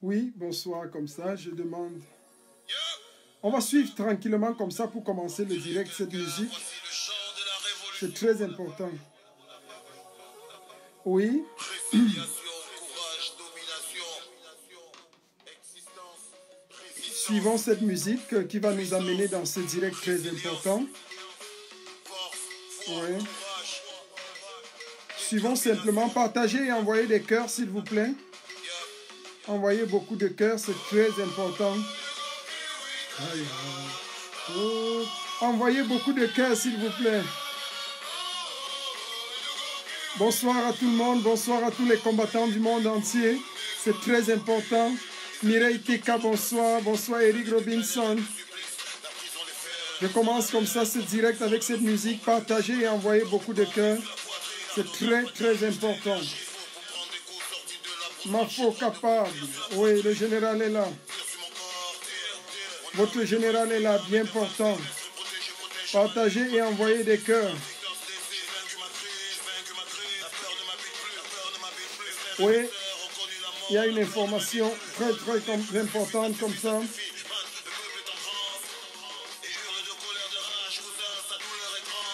Oui, bonsoir, comme ça, je demande. On va suivre tranquillement comme ça pour commencer le direct, cette musique. C'est très important. Oui. Suivons cette musique qui va nous amener dans ce direct très important. Oui. Suivons simplement, partagez et envoyez des cœurs, s'il vous plaît. Envoyez beaucoup de cœurs, c'est très important. Oh. Envoyez beaucoup de cœurs, s'il vous plaît. Bonsoir à tout le monde, bonsoir à tous les combattants du monde entier. C'est très important. Mireille Teka, bonsoir. Bonsoir Eric Robinson. Je commence comme ça ce direct avec cette musique. Partagez et envoyez beaucoup de cœurs. C'est très, très important. Mafo capable. Oui, le général est là. Votre général est là, bien important. Partagez et envoyez des cœurs. Oui, il y a une information très, très importante comme ça.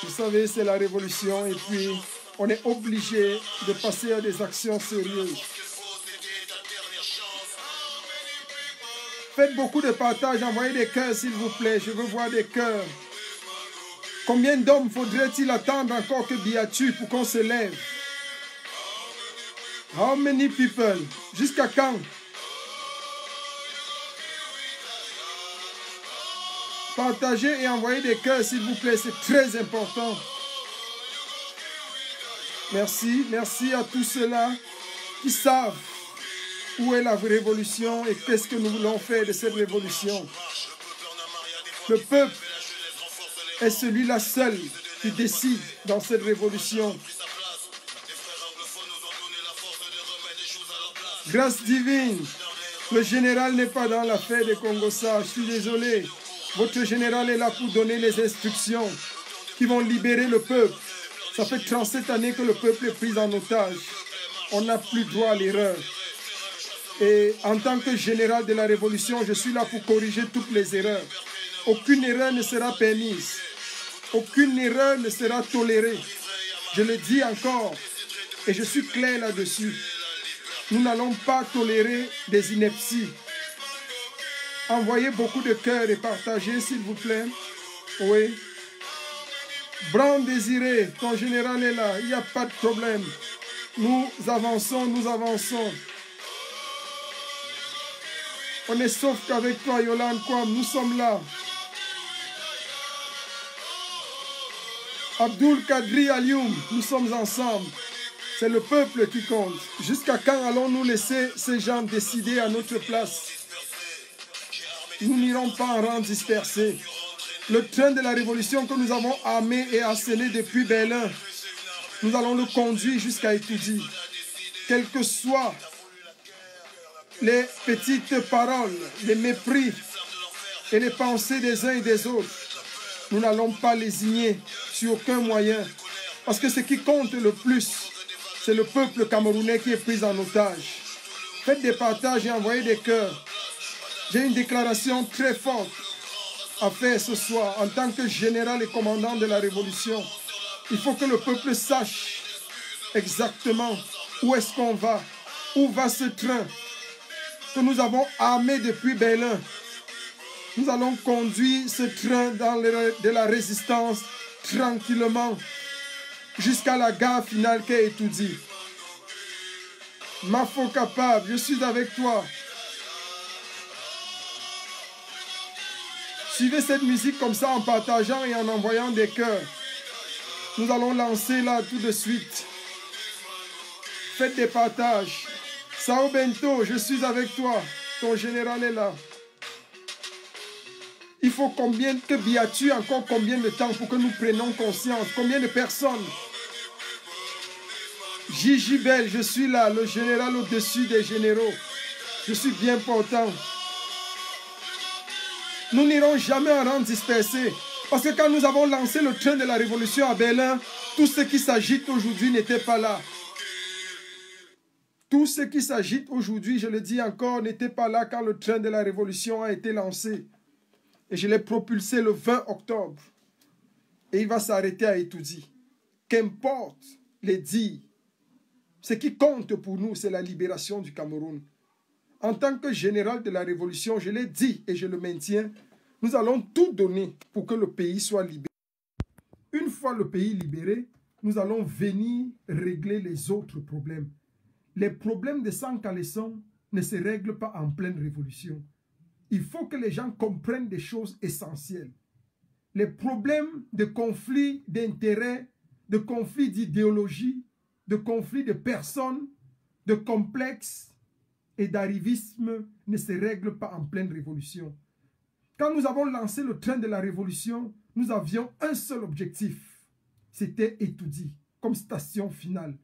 Vous savez, c'est la révolution et puis on est obligé de passer à des actions sérieuses. Faites beaucoup de partage, envoyez des cœurs s'il vous plaît, je veux voir des cœurs. Combien d'hommes faudrait-il attendre encore que Biatu pour qu'on se lève? How many people? Jusqu'à quand? Partagez et envoyez des cœurs s'il vous plaît, c'est très important. Merci, merci à tous ceux-là qui savent où est la révolution et qu'est-ce que nous voulons faire de cette révolution. Le peuple est celui-là seul qui décide dans cette révolution. Grâce divine, le général n'est pas dans l'affaire de Congossa, je suis désolé. Votre général est là pour donner les instructions qui vont libérer le peuple. Ça fait 37 années que le peuple est pris en otage. On n'a plus droit à l'erreur. Et en tant que général de la révolution, je suis là pour corriger toutes les erreurs. Aucune erreur ne sera permise. Aucune erreur ne sera tolérée. Je le dis encore et je suis clair là-dessus. Nous n'allons pas tolérer des inepties. Envoyez beaucoup de cœurs et partagez, s'il vous plaît. Oui. Brand Désiré, ton général est là. Il n'y a pas de problème. Nous avançons, nous avançons. On est sauf qu'avec toi, Yolande Kwam, nous sommes là. Abdul Kadri Alioum, nous sommes ensemble. C'est le peuple qui compte. Jusqu'à quand allons-nous laisser ces gens décider à notre place? Nous n'irons pas en rang dispersé. Le train de la révolution que nous avons armé et asséné depuis Berlin, nous allons le conduire jusqu'à Etoudi. Quelles que soient les petites paroles, les mépris et les pensées des uns et des autres, nous n'allons pas lésigner sur aucun moyen. Parce que ce qui compte le plus, c'est le peuple camerounais qui est pris en otage. Faites des partages et envoyez des cœurs. J'ai une déclaration très forte à faire ce soir en tant que général et commandant de la révolution. Il faut que le peuple sache exactement où est-ce qu'on va, où va ce train que nous avons armé depuis Berlin. Nous allons conduire ce train dans de la résistance tranquillement jusqu'à la gare finale qu'est Etoudi. Mafo capable, je suis avec toi. Suivez cette musique comme ça en partageant et en envoyant des cœurs. Nous allons lancer là tout de suite. Faites des partages. Sao Bento, je suis avec toi. Ton général est là. Il faut combien que Biatu, encore combien de temps pour que nous prenions conscience? Combien de personnes? Gigi Bell, je suis là, le général au-dessus des généraux. Je suis bien portant. Nous n'irons jamais en rang dispersé. Parce que quand nous avons lancé le train de la révolution à Berlin, tous ceux qui s'agitent aujourd'hui n'étaient pas là. Tous ceux qui s'agitent aujourd'hui, je le dis encore, n'étaient pas là quand le train de la révolution a été lancé. Et je l'ai propulsé le 20 octobre. Et il va s'arrêter à Etoudi. Qu'importe les dires, ce qui compte pour nous, c'est la libération du Cameroun. En tant que général de la révolution, je l'ai dit et je le maintiens, nous allons tout donner pour que le pays soit libéré. Une fois le pays libéré, nous allons venir régler les autres problèmes. Les problèmes de Sankaleson ne se règlent pas en pleine révolution. Il faut que les gens comprennent des choses essentielles. Les problèmes de conflits d'intérêts, de conflits d'idéologie, de conflits de personnes, de complexes et d'arrivisme ne se règlent pas en pleine révolution. Quand nous avons lancé le train de la révolution, nous avions un seul objectif. C'était Etoudi comme station finale.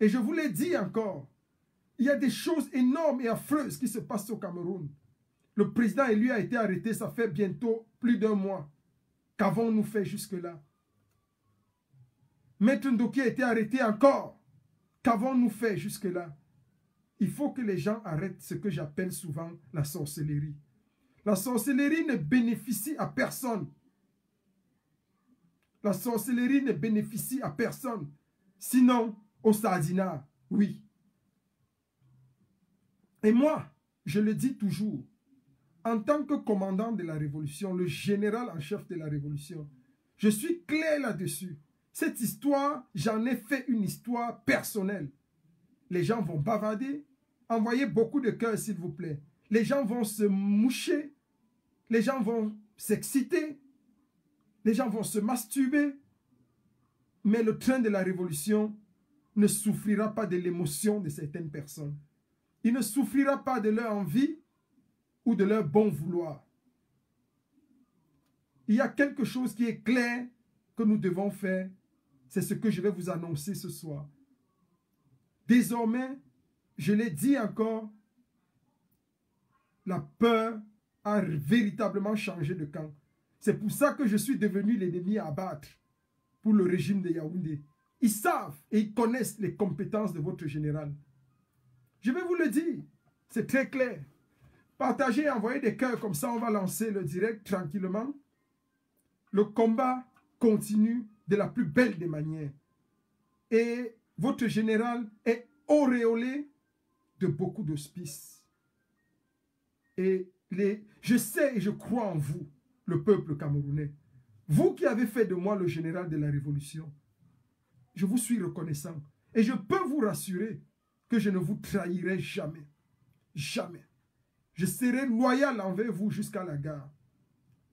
Et je vous l'ai dit encore, il y a des choses énormes et affreuses qui se passent au Cameroun. Le président élu a été arrêté, ça fait bientôt plus d'1 mois. Qu'avons-nous fait jusque-là? Maître Ndoki a été arrêté encore. Qu'avons-nous fait jusque-là? Il faut que les gens arrêtent ce que j'appelle souvent la sorcellerie. La sorcellerie ne bénéficie à personne. La sorcellerie ne bénéficie à personne. Sinon, au Sardinat, oui. Et moi, je le dis toujours, en tant que commandant de la révolution, le général en chef de la révolution, je suis clair là-dessus. Cette histoire, j'en ai fait une histoire personnelle. Les gens vont bavarder. Envoyez beaucoup de cœurs, s'il vous plaît. Les gens vont se moucher. Les gens vont s'exciter. Les gens vont se masturber. Mais le train de la révolution ne souffrira pas de l'émotion de certaines personnes. Il ne souffrira pas de leur envie ou de leur bon vouloir. Il y a quelque chose qui est clair que nous devons faire. C'est ce que je vais vous annoncer ce soir. Désormais, je l'ai dit encore, la peur a véritablement changé de camp. C'est pour ça que je suis devenu l'ennemi à abattre pour le régime de Yaoundé. Ils savent et ils connaissent les compétences de votre général. Je vais vous le dire, c'est très clair. Partagez et envoyez des cœurs, comme ça on va lancer le direct tranquillement. Le combat continue de la plus belle des manières. Et votre général est auréolé de beaucoup d'auspices. Et je sais et je crois en vous, le peuple camerounais. Vous qui avez fait de moi le général de la révolution, je vous suis reconnaissant. Et je peux vous rassurer que je ne vous trahirai jamais. Jamais. Je serai loyal envers vous jusqu'à la gare.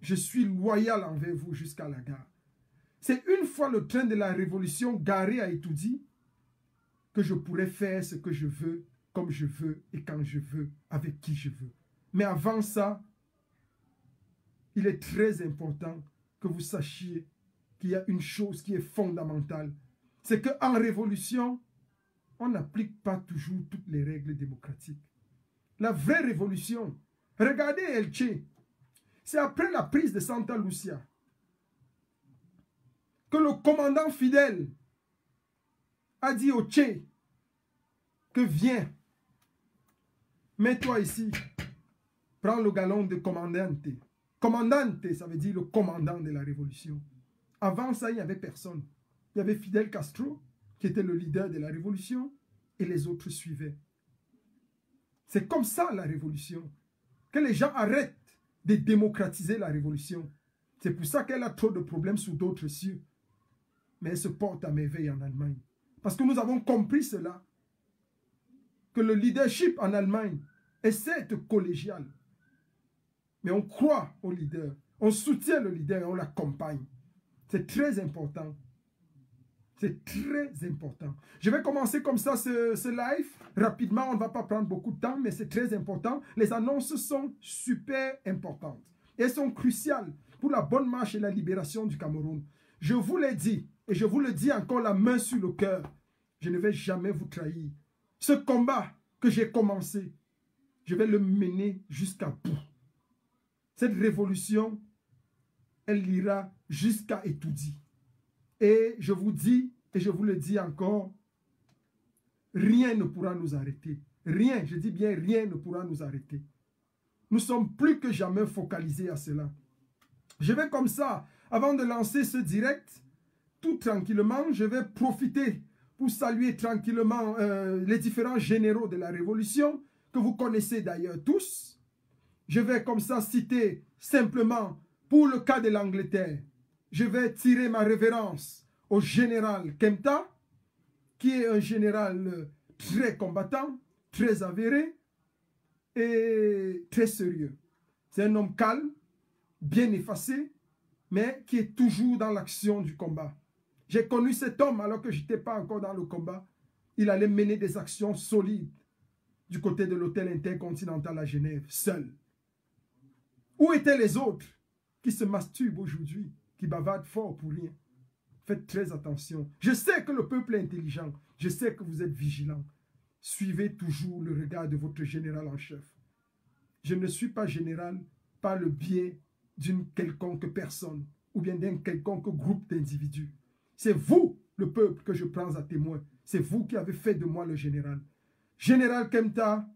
Je suis loyal envers vous jusqu'à la gare. C'est une fois le train de la révolution garé à Etoudi que je pourrai faire ce que je veux, comme je veux et quand je veux, avec qui je veux. Mais avant ça, il est très important que vous sachiez qu'il y a une chose qui est fondamentale. C'est qu'en révolution, on n'applique pas toujours toutes les règles démocratiques. La vraie révolution, regardez Elche, c'est après la prise de Santa Lucia que le commandant fidèle a dit au Tché que viens, mets-toi ici, prends le galon de commandante. Commandante, ça veut dire le commandant de la révolution. Avant ça, il n'y avait personne. Il y avait Fidel Castro, qui était le leader de la révolution, et les autres suivaient. C'est comme ça la révolution. Que les gens arrêtent de démocratiser la révolution. C'est pour ça qu'elle a trop de problèmes sous d'autres cieux. Mais elle se porte à merveille en Allemagne. Parce que nous avons compris cela. Que le leadership en Allemagne est certes collégial. Mais on croit au leader. On soutient le leader et on l'accompagne. C'est très important. C'est très important. Je vais commencer comme ça ce live. Rapidement, on ne va pas prendre beaucoup de temps, mais c'est très important. Les annonces sont super importantes. Elles sont cruciales pour la bonne marche et la libération du Cameroun. Je vous l'ai dit, et je vous le dis encore la main sur le cœur. Je ne vais jamais vous trahir. Ce combat que j'ai commencé, je vais le mener jusqu'à bout. Cette révolution, elle ira jusqu'à Etoudi. Et je vous dis, et je vous le dis encore, rien ne pourra nous arrêter. Rien, je dis bien rien ne pourra nous arrêter. Nous sommes plus que jamais focalisés à cela. Je vais comme ça, avant de lancer ce direct, tout tranquillement, je vais profiter pour saluer tranquillement les différents généraux de la Révolution, que vous connaissez d'ailleurs tous. Je vais comme ça citer simplement, pour le cas de l'Angleterre, je vais tirer ma révérence au général Kempta, qui est un général très combattant, très avéré et très sérieux. C'est un homme calme, bien effacé, mais qui est toujours dans l'action du combat. J'ai connu cet homme alors que je n'étais pas encore dans le combat. Il allait mener des actions solides du côté de l'hôtel intercontinental à Genève, seul. Où étaient les autres qui se masturbent aujourd'hui, qui bavardent fort pour rien? Faites très attention. Je sais que le peuple est intelligent. Je sais que vous êtes vigilants. Suivez toujours le regard de votre général en chef. Je ne suis pas général par le biais d'une quelconque personne ou bien d'un quelconque groupe d'individus. C'est vous, le peuple, que je prends à témoin. C'est vous qui avez fait de moi le général. Général Kempta,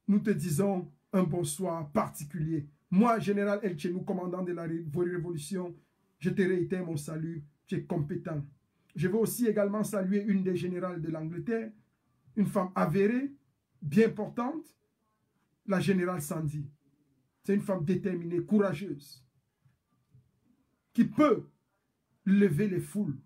nous te disons un bonsoir particulier. Moi, général El Chenou, commandant de la Révolution, je te réitère mon salut. Tu es compétent. Je veux aussi également saluer une des générales de l'Angleterre, une femme avérée, bien portante, la générale Sandy. C'est une femme déterminée, courageuse, qui peut lever les foules,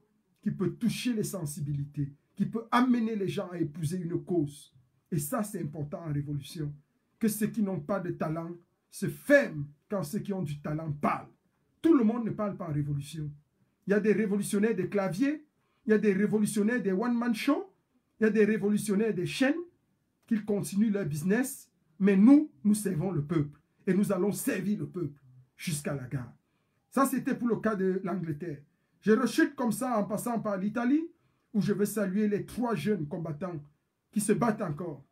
qui peut toucher les sensibilités, qui peut amener les gens à épouser une cause. Et ça, c'est important en révolution. Que ceux qui n'ont pas de talent se ferment quand ceux qui ont du talent parlent. Tout le monde ne parle pas en révolution. Il y a des révolutionnaires des claviers, il y a des révolutionnaires des one-man show, il y a des révolutionnaires des chaînes qui continuent leur business, mais nous servons le peuple et nous allons servir le peuple jusqu'à la gare. Ça, c'était pour le cas de l'Angleterre. Je rechute comme ça en passant par l'Italie, où je veux saluer les 3 jeunes combattants qui se battent encore,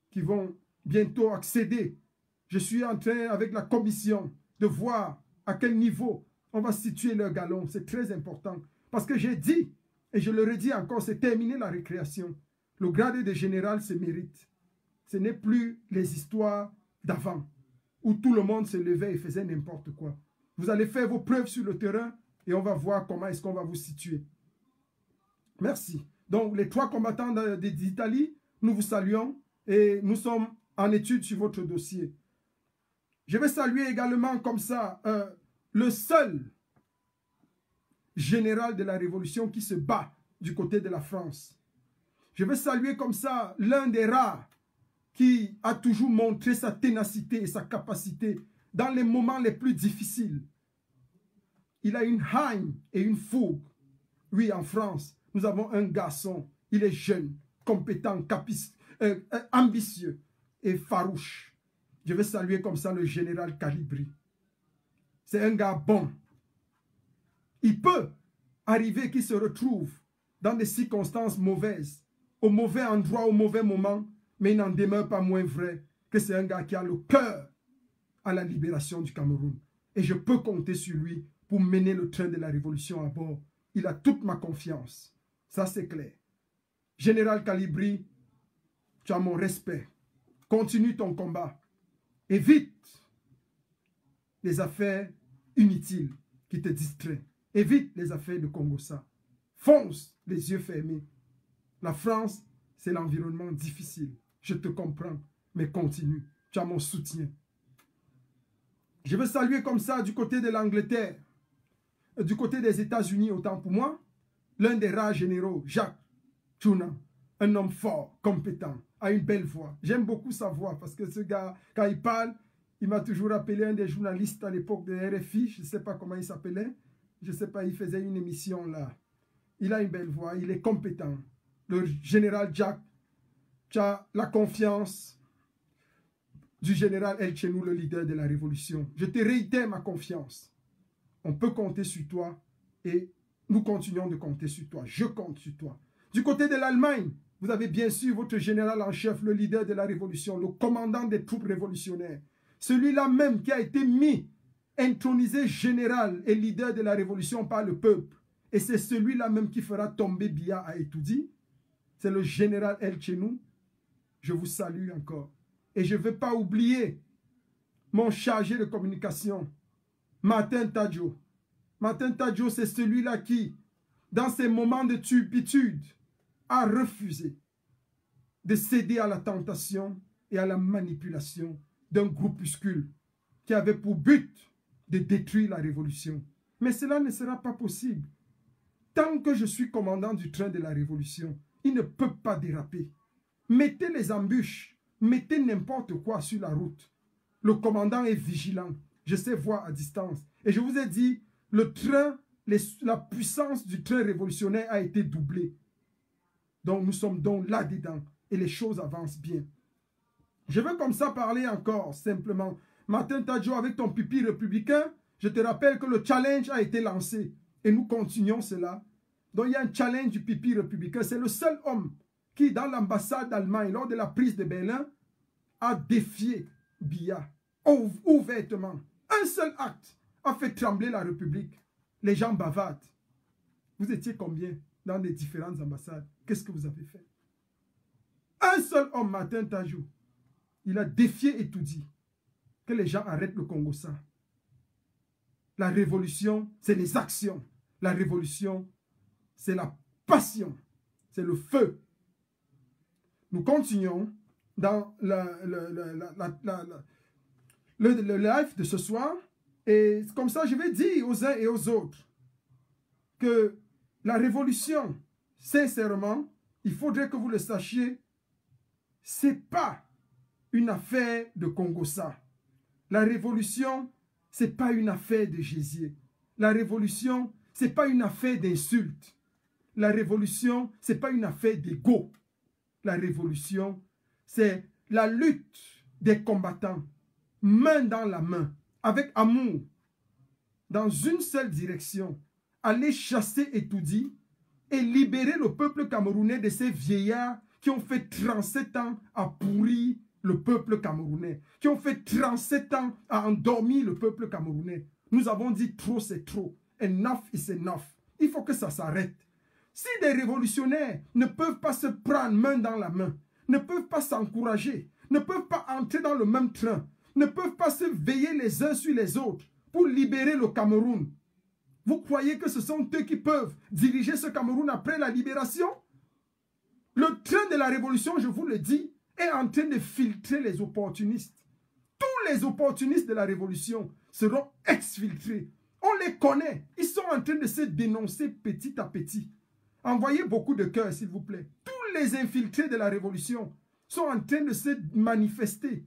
qui vont bientôt accéder. Je suis en train, avec la commission, de voir à quel niveau on va situer leur galon. C'est très important. Parce que j'ai dit, et je le redis encore, c'est terminé la récréation. Le grade de général se mérite. Ce n'est plus les histoires d'avant, où tout le monde se levait et faisait n'importe quoi. Vous allez faire vos preuves sur le terrain et on va voir comment est-ce qu'on va vous situer. Merci. Donc, les 3 combattants d'Italie, nous vous saluons et nous sommes en étude sur votre dossier. Je vais saluer également comme ça le seul général de la Révolution qui se bat du côté de la France. Je vais saluer comme ça l'un des rares qui a toujours montré sa ténacité et sa capacité dans les moments les plus difficiles. Il a une haine et une fougue. Oui, en France, nous avons un garçon, il est jeune, compétent, ambitieux et farouche. Je vais saluer comme ça le général Calibri. C'est un gars bon. Il peut arriver qu'il se retrouve dans des circonstances mauvaises, au mauvais endroit, au mauvais moment, mais il n'en demeure pas moins vrai que c'est un gars qui a le cœur à la libération du Cameroun. Et je peux compter sur lui pour mener le train de la révolution à bord. Il a toute ma confiance. Ça, c'est clair. Général Calibri, tu as mon respect. Continue ton combat. Évite les affaires inutiles qui te distraient. Évite les affaires de Congossa. Fonce les yeux fermés. La France, c'est l'environnement difficile. Je te comprends, mais continue. Tu as mon soutien. Je veux saluer comme ça du côté de l'Angleterre, du côté des États-Unis, autant pour moi, l'un des rares généraux, Jacques Tuna, un homme fort, compétent, a une belle voix. J'aime beaucoup sa voix parce que ce gars, quand il parle, il m'a toujours appelé un des journalistes à l'époque de RFI, je ne sais pas comment il s'appelait, je ne sais pas, il faisait une émission là. Il a une belle voix, il est compétent. Le général Jack, tu as la confiance du général El Chenou, le leader de la révolution. Je te réitère ma confiance. On peut compter sur toi et nous continuons de compter sur toi. Je compte sur toi. Du côté de l'Allemagne, vous avez bien sûr votre général en chef, le leader de la révolution, le commandant des troupes révolutionnaires. Celui-là même qui a été intronisé général et leader de la révolution par le peuple. Et c'est celui-là même qui fera tomber Biya à Etoudi. c'est le général El Chenou. Je vous salue encore. Et je ne vais pas oublier mon chargé de communication, Martin Tadjo. Martin Tadjo, c'est celui-là qui, dans ces moments de turpitude, a refusé de céder à la tentation et à la manipulation d'un groupuscule qui avait pour but de détruire la révolution. Mais cela ne sera pas possible. Tant que je suis commandant du train de la révolution, il ne peut pas déraper. Mettez les embûches, mettez n'importe quoi sur la route. Le commandant est vigilant. Je sais voir à distance. Et je vous ai dit, le train, la puissance du train révolutionnaire a été doublée. Donc nous sommes donc là-dedans. Et les choses avancent bien. Je veux comme ça parler encore simplement. Martin Tadjo, avec ton pipi républicain, je te rappelle que le challenge a été lancé. Et nous continuons cela. Donc il y a un challenge du pipi républicain. C'est le seul homme qui, dans l'ambassade d'Allemagne, lors de la prise de Berlin, a défié Biya ouvertement. Un seul acte a fait trembler la République. Les gens bavardent. Vous étiez combien dans les différentes ambassades? Qu'est-ce que vous avez fait? Un seul homme, Martin Tadjo, il a défié et tout dit. Que les gens arrêtent le Congo-Ça. La révolution, c'est les actions. La révolution, c'est la passion. C'est le feu. Nous continuons dans le live de ce soir. Et comme ça, je vais dire aux uns et aux autres que la révolution, sincèrement, il faudrait que vous le sachiez, ce n'est pas une affaire de Congo-Ça. La révolution, ce n'est pas une affaire de Jésus. La révolution, ce n'est pas une affaire d'insultes. La révolution, ce n'est pas une affaire d'ego. La révolution, c'est la lutte des combattants, main dans la main, avec amour, dans une seule direction, aller chasser Etoudi et libérer le peuple camerounais de ces vieillards qui ont fait 37 ans à pourrir le peuple camerounais, qui ont fait 37 ans à endormir le peuple camerounais. Nous avons dit trop c'est trop, enough is enough. Il faut que ça s'arrête. Si des révolutionnaires ne peuvent pas se prendre main dans la main, ne peuvent pas s'encourager, ne peuvent pas entrer dans le même train, ne peuvent pas se veiller les uns sur les autres pour libérer le Cameroun, vous croyez que ce sont eux qui peuvent diriger ce Cameroun après la libération? Le train de la révolution, je vous le dis, est en train de filtrer les opportunistes. Tous les opportunistes de la révolution seront exfiltrés. On les connaît. Ils sont en train de se dénoncer petit à petit. Envoyez beaucoup de cœurs, s'il vous plaît. Tous les infiltrés de la révolution sont en train de se manifester.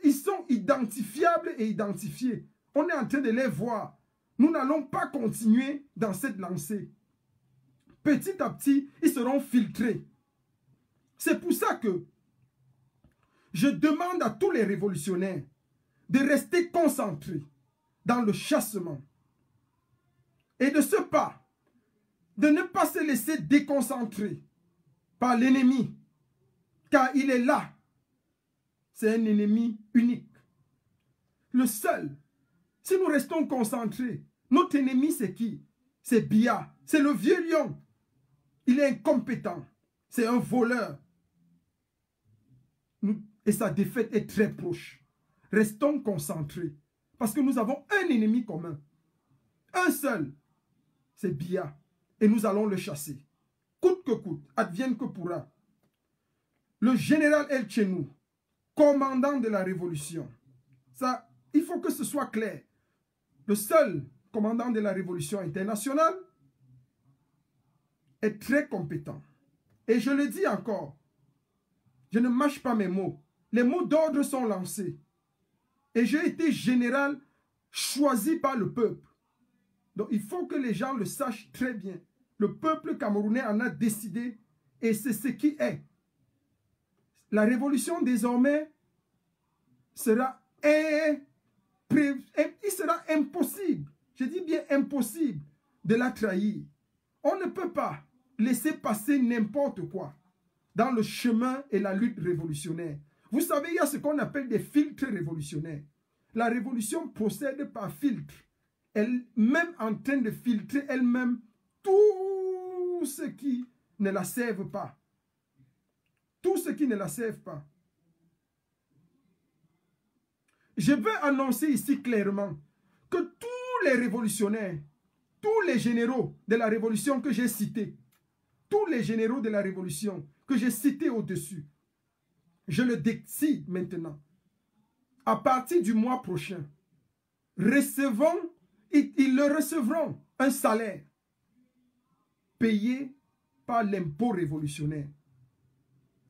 Ils sont identifiables et identifiés. On est en train de les voir. Nous n'allons pas continuer dans cette lancée. Petit à petit, ils seront filtrés. C'est pour ça que je demande à tous les révolutionnaires de rester concentrés dans le chassement. Et de ce pas, de ne pas se laisser déconcentrer par l'ennemi. Car il est là. C'est un ennemi unique. Le seul. Si nous restons concentrés, notre ennemi c'est qui? C'est Biya. C'est le vieux lion. Il est incompétent. C'est un voleur. Et sa défaite est très proche. Restons concentrés. Parce que nous avons un ennemi commun. Un seul. C'est Biya. Et nous allons le chasser. Coûte que coûte. Advienne que pourra. Le général El Chenou, commandant de la révolution. Ça, il faut que ce soit clair. Le seul commandant de la révolution internationale est très compétent. Et je le dis encore, je ne mâche pas mes mots. Les mots d'ordre sont lancés. Et j'ai été général choisi par le peuple. Donc il faut que les gens le sachent très bien. Le peuple camerounais en a décidé et c'est ce qui est. La révolution désormais sera il sera impossible, je dis bien impossible, de la trahir. On ne peut pas laisser passer n'importe quoi dans le chemin et la lutte révolutionnaire. Vous savez, il y a ce qu'on appelle des filtres révolutionnaires. La révolution procède par filtre. Elle-même en train de filtrer elle-même tout ce qui ne la servent pas. tous ceux qui ne la servent pas. Je veux annoncer ici clairement que tous les révolutionnaires, tous les généraux de la révolution que j'ai cités, tous les généraux de la révolution que j'ai cités au-dessus, je le décide maintenant. À partir du mois prochain, ils le recevront un salaire payé par l'impôt révolutionnaire.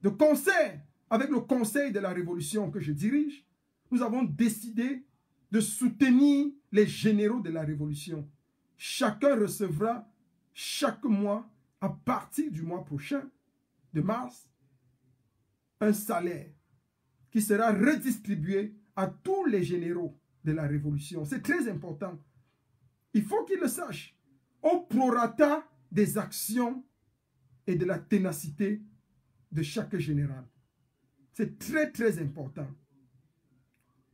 De concert avec le conseil de la révolution que je dirige, nous avons décidé de soutenir les généraux de la révolution. Chacun recevra chaque mois, à partir du mois prochain, de mars, un salaire qui sera redistribué à tous les généraux de la révolution. C'est très important. Il faut qu'ils le sachent. Au prorata des actions et de la ténacité de chaque général. C'est très, très important.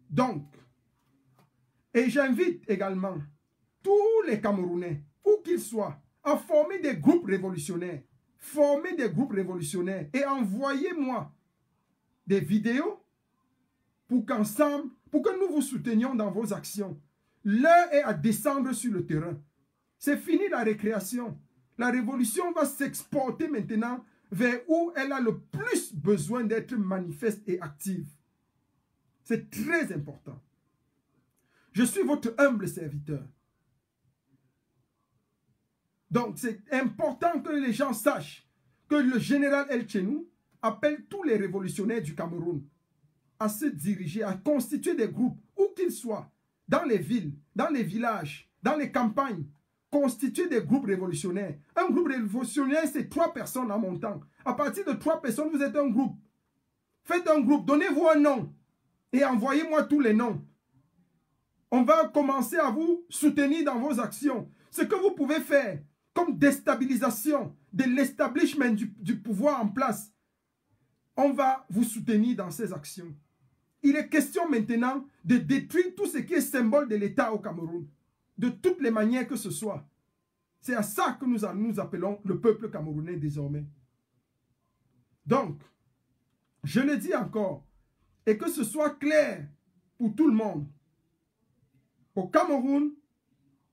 Donc, et j'invite également tous les Camerounais, où qu'ils soient, à former des groupes révolutionnaires. Former des groupes révolutionnaires et envoyez-moi des vidéos pour qu'ensemble, pour que nous vous soutenions dans vos actions. L'heure est à descendre sur le terrain. C'est fini la récréation. La révolution va s'exporter maintenant vers où elle a le plus besoin d'être manifeste et active. C'est très important. Je suis votre humble serviteur. Donc, c'est important que les gens sachent que le général El Chenou appelle tous les révolutionnaires du Cameroun à se diriger, à constituer des groupes, où qu'ils soient, dans les villes, dans les villages, dans les campagnes, constituer des groupes révolutionnaires. Un groupe révolutionnaire, c'est 3 personnes en montant. À partir de 3 personnes, vous êtes un groupe. Faites un groupe, donnez-vous un nom et envoyez-moi tous les noms. On va commencer à vous soutenir dans vos actions. Ce que vous pouvez faire comme déstabilisation de l'establishment du pouvoir en place, on va vous soutenir dans ces actions. Il est question maintenant de détruire tout ce qui est symbole de l'État au Cameroun, de toutes les manières que ce soit. C'est à ça que nous appelons le peuple camerounais désormais. Donc, je le dis encore, et que ce soit clair pour tout le monde, au Cameroun,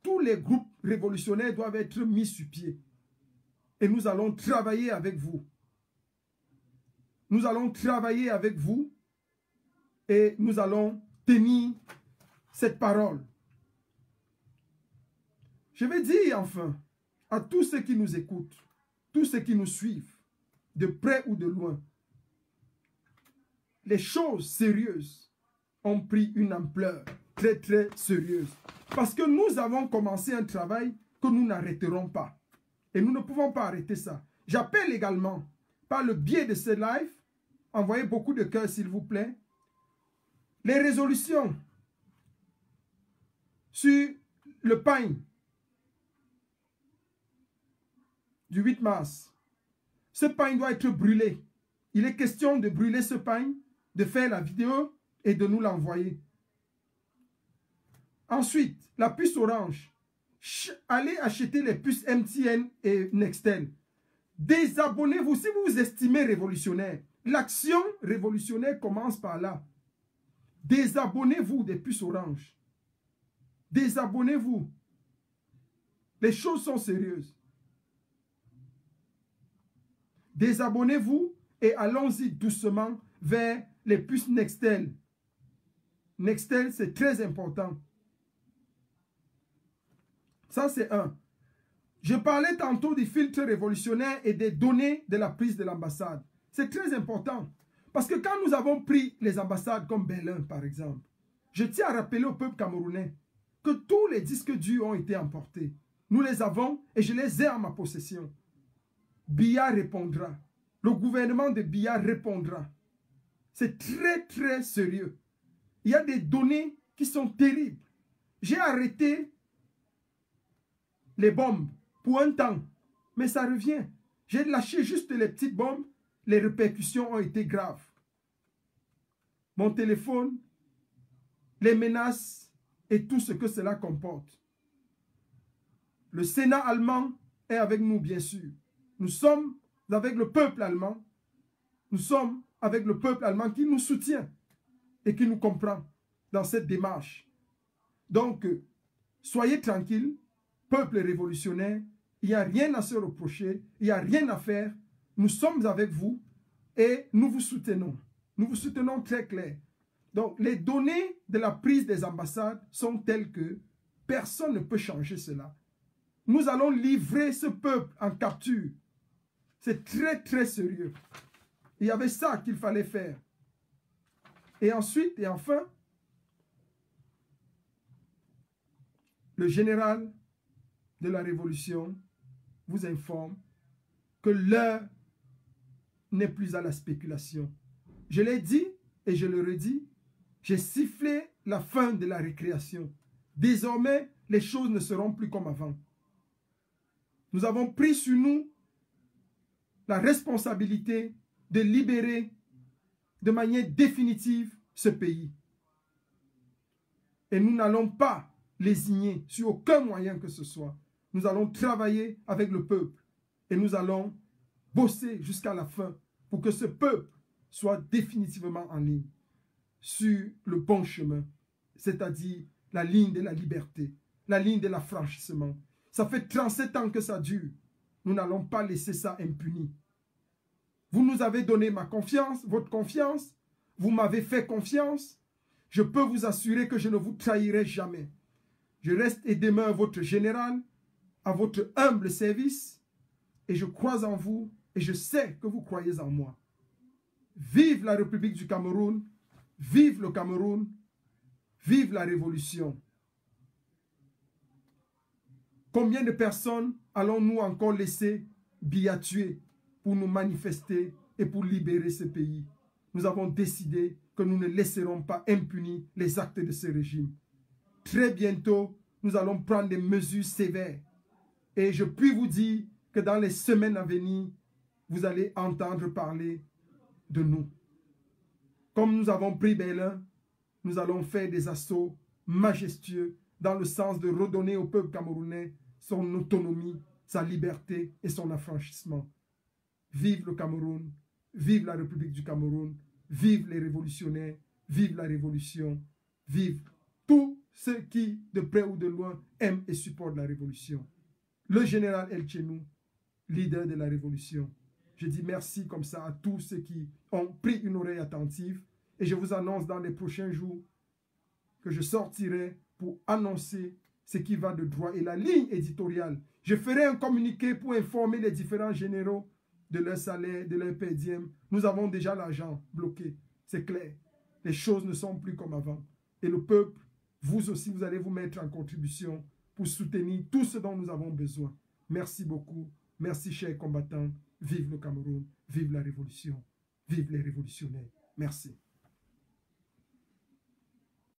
tous les groupes révolutionnaires doivent être mis sur pied. Et nous allons travailler avec vous. Nous allons travailler avec vous et nous allons tenir cette parole. Je vais dire enfin à tous ceux qui nous écoutent, tous ceux qui nous suivent, de près ou de loin, les choses sérieuses ont pris une ampleur très très sérieuse. Parce que nous avons commencé un travail que nous n'arrêterons pas. Et nous ne pouvons pas arrêter ça. J'appelle également, par le biais de ce live, envoyez beaucoup de cœurs s'il vous plaît, les résolutions sur le pain du 8 mars. Ce pain doit être brûlé. Il est question de brûler ce pain, de faire la vidéo et de nous l'envoyer. Ensuite, la puce orange. Allez acheter les puces MTN et Nextel. Désabonnez-vous si vous vous estimez révolutionnaire. L'action révolutionnaire commence par là. Désabonnez-vous des puces orange. Désabonnez-vous. Les choses sont sérieuses. Désabonnez-vous et allons-y doucement vers les puces Nextel. Nextel, c'est très important. Ça, c'est un. Je parlais tantôt du filtre révolutionnaire et des données de la prise de l'ambassade. C'est très important. Parce que quand nous avons pris les ambassades comme Berlin, par exemple, je tiens à rappeler au peuple camerounais que tous les disques durs ont été emportés. Nous les avons et je les ai en ma possession. Biya répondra. Le gouvernement de Biya répondra. C'est très, très sérieux. Il y a des données qui sont terribles. J'ai arrêté les bombes pour un temps, mais ça revient. J'ai lâché juste les petites bombes, les répercussions ont été graves. Mon téléphone, les menaces et tout ce que cela comporte. Le Sénat allemand est avec nous, bien sûr. Nous sommes avec le peuple allemand Nous sommes avec le peuple allemand qui nous soutient et qui nous comprend dans cette démarche. Donc, soyez tranquilles, peuple révolutionnaire, il n'y a rien à se reprocher, il n'y a rien à faire. Nous sommes avec vous et nous vous soutenons. Nous vous soutenons très clair. Donc, les données de la prise des ambassades sont telles que personne ne peut changer cela. Nous allons livrer ce peuple en capture. C'est très, très sérieux. Il y avait ça qu'il fallait faire. Et ensuite, et enfin, le général de la Révolution vous informe que l'heure n'est plus à la spéculation. Je l'ai dit et je le redis, j'ai sifflé la fin de la récréation. Désormais, les choses ne seront plus comme avant. Nous avons pris sur nous la responsabilité de libérer de manière définitive ce pays. Et nous n'allons pas lésigner sur aucun moyen que ce soit. Nous allons travailler avec le peuple et nous allons bosser jusqu'à la fin pour que ce peuple soit définitivement en ligne sur le bon chemin, c'est-à-dire la ligne de la liberté, la ligne de l'affranchissement. Ça fait 37 ans que ça dure. Nous n'allons pas laisser ça impuni. Vous nous avez donné ma confiance, votre confiance. Vous m'avez fait confiance. Je peux vous assurer que je ne vous trahirai jamais. Je reste et demeure votre général, à votre humble service, et je crois en vous, et je sais que vous croyez en moi. Vive la République du Cameroun, vive le Cameroun, vive la Révolution. Combien de personnes allons-nous encore laisser billatuer pour nous manifester et pour libérer ce pays? Nous avons décidé que nous ne laisserons pas impunis les actes de ce régime. Très bientôt, nous allons prendre des mesures sévères. Et je puis vous dire que dans les semaines à venir, vous allez entendre parler de nous. Comme nous avons pris Berlin, nous allons faire des assauts majestueux dans le sens de redonner au peuple camerounais son autonomie, sa liberté et son affranchissement. Vive le Cameroun, vive la République du Cameroun, vive les révolutionnaires, vive la révolution, vive tous ceux qui, de près ou de loin, aiment et supportent la révolution. Le général El Chenou, leader de la révolution. Je dis merci comme ça à tous ceux qui ont pris une oreille attentive et je vous annonce dans les prochains jours que je sortirai pour annoncer ce qui va de droit et la ligne éditoriale. Je ferai un communiqué pour informer les différents généraux de leur salaire, de leur per diem. Nous avons déjà l'argent bloqué, c'est clair. Les choses ne sont plus comme avant. Et le peuple, vous aussi, vous allez vous mettre en contribution pour soutenir tout ce dont nous avons besoin. Merci beaucoup. Merci, chers combattants. Vive le Cameroun. Vive la révolution. Vive les révolutionnaires. Merci.